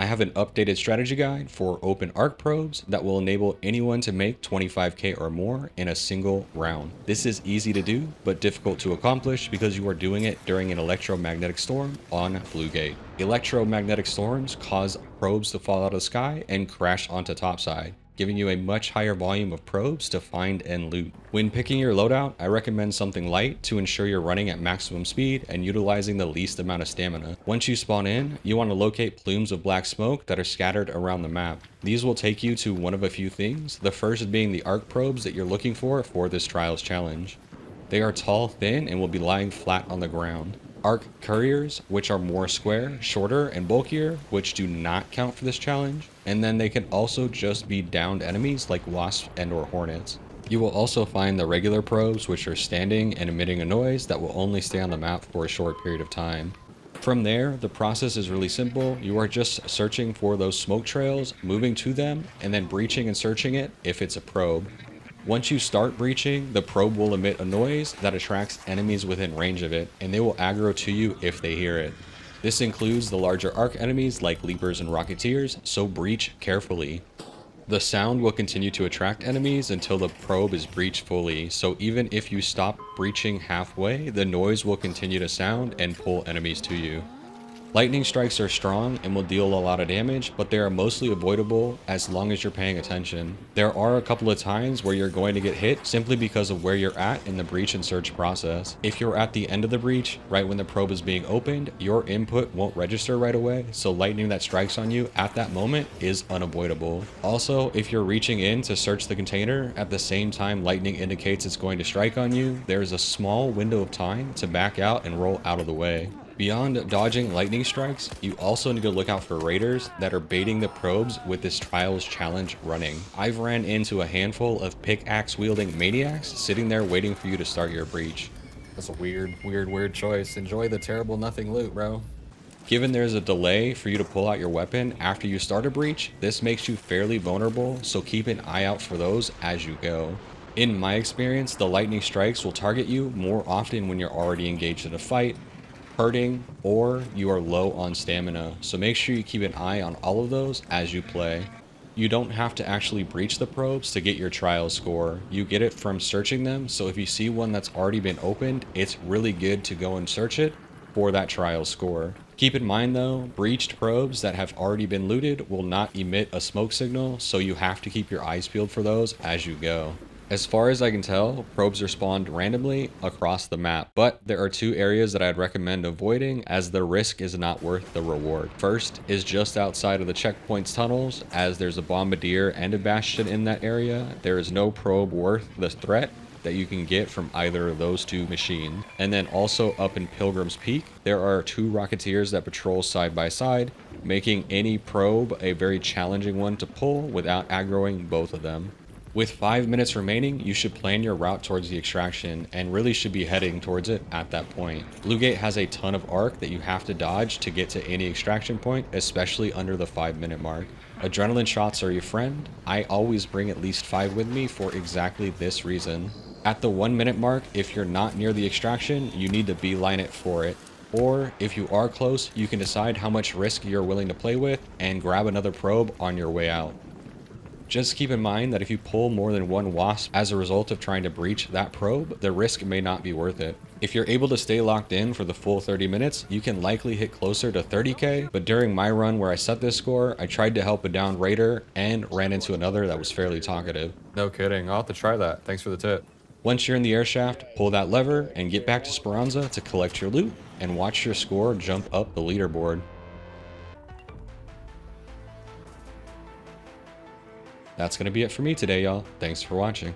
I have an updated strategy guide for open arc probes that will enable anyone to make 25k or more in a single round. This is easy to do, but difficult to accomplish because you are doing it during an electromagnetic storm on Blue Gate. Electromagnetic storms cause probes to fall out of the sky and crash onto topside, giving you a much higher volume of probes to find and loot. When picking your loadout, I recommend something light to ensure you're running at maximum speed and utilizing the least amount of stamina. Once you spawn in, you want to locate plumes of black smoke that are scattered around the map. These will take you to one of a few things, the first being the arc probes that you're looking for this Trials challenge. They are tall, thin, and will be lying flat on the ground. Arc couriers, which are more square, shorter, and bulkier, which do not count for this challenge. And then they can also just be downed enemies like wasps and or hornets. You will also find the regular probes, which are standing and emitting a noise that will only stay on the map for a short period of time. From there, the process is really simple. You are just searching for those smoke trails, moving to them, and then breaching and searching it if it's a probe. Once you start breaching, the probe will emit a noise that attracts enemies within range of it, and they will aggro to you if they hear it. This includes the larger arc enemies like leapers and rocketeers, so breach carefully. The sound will continue to attract enemies until the probe is breached fully, so even if you stop breaching halfway, the noise will continue to sound and pull enemies to you. Lightning strikes are strong and will deal a lot of damage, but they are mostly avoidable as long as you're paying attention. There are a couple of times where you're going to get hit simply because of where you're at in the breach and search process. If you're at the end of the breach, right when the probe is being opened, your input won't register right away, so lightning that strikes on you at that moment is unavoidable. Also, if you're reaching in to search the container at the same time lightning indicates it's going to strike on you, there is a small window of time to back out and roll out of the way. Beyond dodging lightning strikes, you also need to look out for raiders that are baiting the probes with this Trials challenge running. I've ran into a handful of pickaxe wielding maniacs sitting there waiting for you to start your breach. That's a weird choice. Enjoy the terrible nothing loot, bro. Given there's a delay for you to pull out your weapon after you start a breach, this makes you fairly vulnerable, so keep an eye out for those as you go. In my experience, the lightning strikes will target you more often when you're already engaged in a fight, hurting, or you are low on stamina, so make sure you keep an eye on all of those as you play. You don't have to actually breach the probes to get your trial score. You get it from searching them, so if you see one that's already been opened, it's really good to go and search it for that trial score. Keep in mind though, breached probes that have already been looted will not emit a smoke signal, so you have to keep your eyes peeled for those as you go. As far as I can tell, probes are spawned randomly across the map, but there are two areas that I'd recommend avoiding as the risk is not worth the reward. First is just outside of the checkpoint's tunnels, as there's a bombardier and a bastion in that area. There is no probe worth the threat that you can get from either of those two machines. And then also up in Pilgrim's Peak, there are two rocketeers that patrol side by side, making any probe a very challenging one to pull without aggroing both of them. With 5 minutes remaining, you should plan your route towards the extraction and really should be heading towards it at that point. Blue Gate has a ton of arc that you have to dodge to get to any extraction point, especially under the 5-minute mark. Adrenaline shots are your friend. I always bring at least 5 with me for exactly this reason. At the 1-minute mark, if you're not near the extraction, you need to beeline it for it. Or if you are close, you can decide how much risk you're willing to play with and grab another probe on your way out. Just keep in mind that if you pull more than one wasp as a result of trying to breach that probe, the risk may not be worth it. If you're able to stay locked in for the full 30 minutes, you can likely hit closer to 30k, but during my run where I set this score, I tried to help a downed raider and ran into another that was fairly talkative. No kidding, I'll have to try that. Thanks for the tip. Once you're in the airshaft, pull that lever and get back to Speranza to collect your loot and watch your score jump up the leaderboard. That's going to be it for me today, y'all. Thanks for watching.